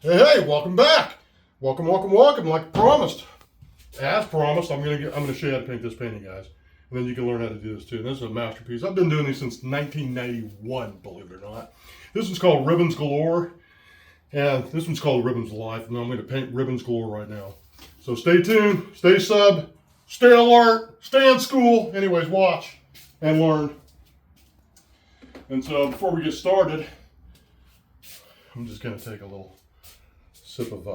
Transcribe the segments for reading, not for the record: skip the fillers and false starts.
Hey, welcome back. Welcome. Like promised. As promised, I'm gonna show you how to paint this painting, guys. And then you can learn how to do this too. And this is a masterpiece. I've been doing these since 1991, believe it or not. This one's called Ribbons Galore. And this one's called Ribbons Life. And I'm going to paint Ribbons Galore right now. So stay tuned, stay sub, stay alert, stay in school. Anyways, watch and learn. And so before we get started, I'm just going to take a little sip of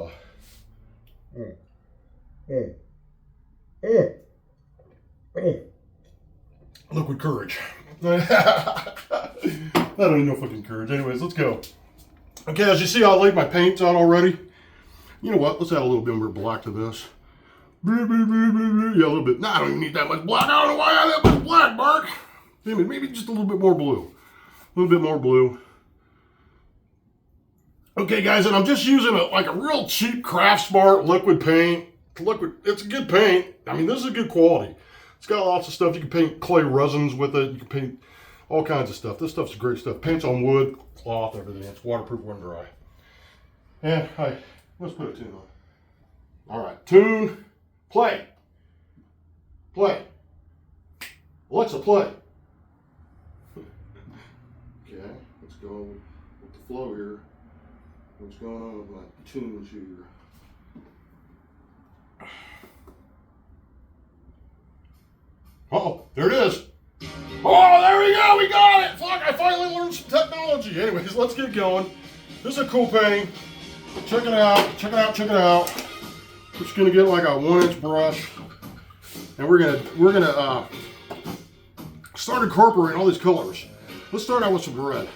liquid courage. That ain't no fucking courage. Anyways, let's go. Okay, as you see, I laid my paints out already. You know what? Let's add a little bit more black to this. Yeah, a little bit. Nah, I don't even need that much black. I don't know why I have that much black, Mark. Maybe just a little bit more blue. A little bit more blue. Okay, guys, and I'm just using a real cheap Craft Smart liquid paint. It's a good paint. I mean, this is a good quality. It's got lots of stuff. You can paint clay resins with it. You can paint all kinds of stuff. This stuff's great stuff. Paints on wood, cloth, everything. It's waterproof when dry. And let's put a tune on. All right, tune, play. Play. Alexa, play. Okay, let's go with the flow here. What's going on with my tunes here? Uh-oh, there it is. Oh, there we go, we got it! Fuck, I finally learned some technology. Anyways, let's get going. This is a cool painting. Check it out. We're just gonna get like a 1-inch brush. And we're gonna start incorporating all these colors. Let's start out with some red.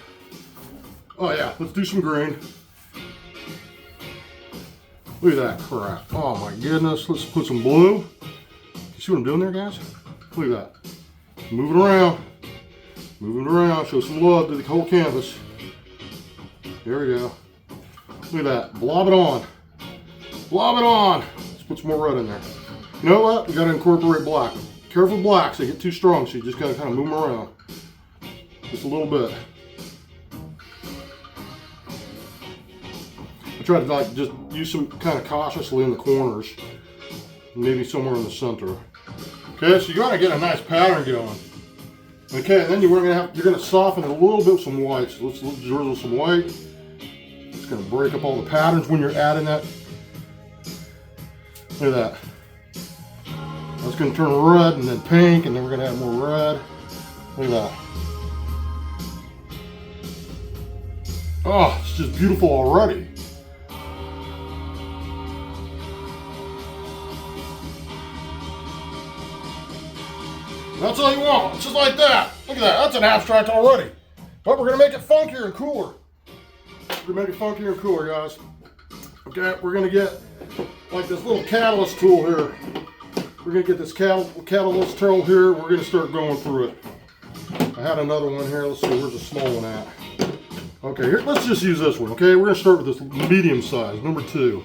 Oh yeah, let's do some green. Look at that crap. Oh my goodness. Let's put some blue. You see what I'm doing there, guys? Look at that. Moving around. Show some love to the whole canvas. There we go. Look at that. Blob it on. Let's put some more red in there. You know what? We got to incorporate black. Careful blacks. They get too strong, so you just got to kind of move them around. Just a little bit. I try to just use some kind of cautiously in the corners, maybe somewhere in the center. Okay, so you got to get a nice pattern going. Okay, and then you're gonna soften it a little bit with some white. So let's drizzle some white. It's gonna break up all the patterns when you're adding that. Look at that. That's gonna turn red and then pink, and then we're gonna add more red. Look at that. Oh, it's just beautiful already. That's all you want, just like that. Look at that, that's an abstract already. But we're gonna make it funkier and cooler. Guys. Okay, we're gonna get like this little catalyst tool here. We're gonna get this catalyst tool here. We're gonna start going through it. I had another one here. Let's see, where's the small one at? Okay, here, let's just use this one, okay? We're gonna start with this medium size, number 2.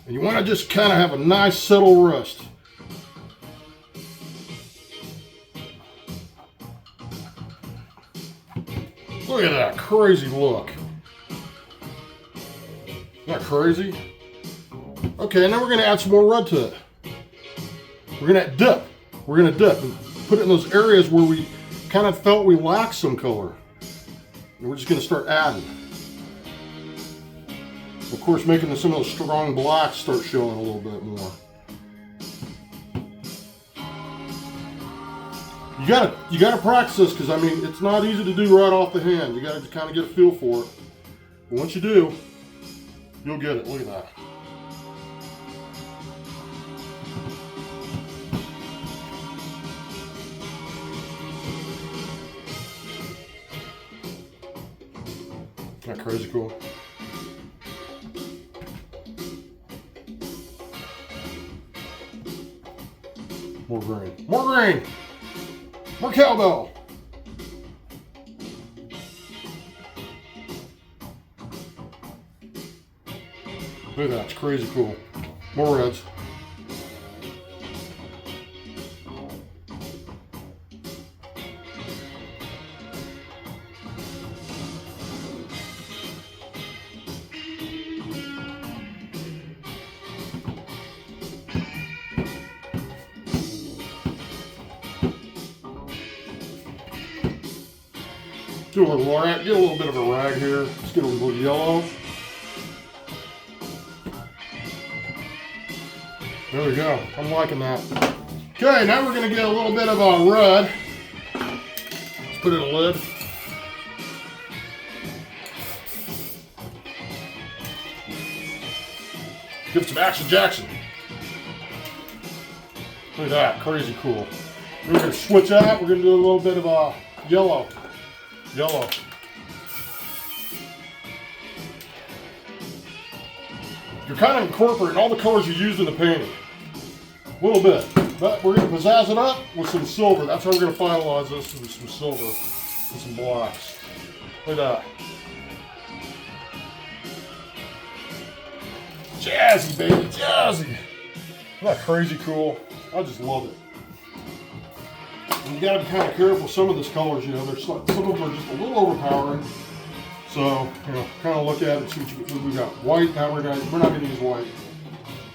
And you want to just kind of have a nice subtle rust. Look at that crazy look. Isn't that crazy? Okay, now we're going to add some more red to it. We're going to dip. And put it in those areas where we kind of felt we lacked some color. And we're just going to start adding. Of course, making some of those strong blacks start showing a little bit more. You gotta practice this, because I mean it's not easy to do right off the hand. You gotta kind of get a feel for it. But once you do, you'll get it. Look at that. Isn't that crazy cool? More green, more cowbell. Look at that, it's crazy cool. More reds. Do a little rag, get a little bit of a rag here. Let's get a little yellow. There we go. I'm liking that. Okay, now we're going to get a little bit of a red. Let's put it in a lid. Give it some Action Jackson. Look at that, crazy cool. We're going to switch out. We're going to do a little bit of a yellow. Yellow. You're kind of incorporating all the colors you used in the painting. A little bit. But we're going to pizzazz it up with some silver. That's how we're going to finalize this, with some silver and some blacks. Look at that. Jazzy, baby, jazzy. Isn't that crazy cool? I just love it. And you got to be kind of careful with some of these colors. You know, there's some of them are just a little overpowering. So, you know, kind of look at it, see what we got. White, now we're not going to use white.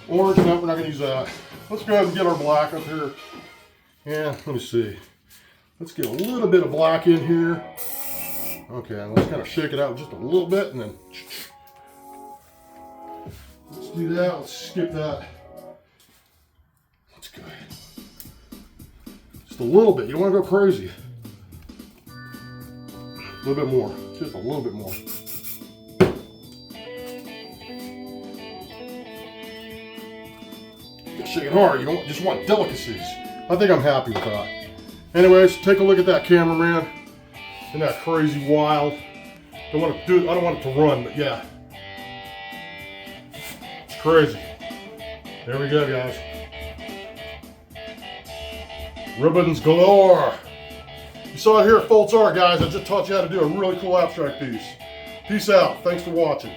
Orange, no, we're not going to use that. Let's go ahead and get our black up here. Yeah, let me see. Let's get a little bit of black in here. Okay, let's kind of shake it out just a little bit, and then let's do that. Let's skip that. That's good. Just a little bit. You don't want to go crazy. A little bit more. Just a little bit more. Shake it hard. You don't just want delicacies. I think I'm happy with that. Anyways, take a look at that cameraman. Isn't that crazy wild? I don't want it to run, but yeah. It's crazy. There we go, guys. Ribbons galore. You saw it here at Foltz Art, guys. I just taught you how to do a really cool abstract piece. Peace out. Thanks for watching.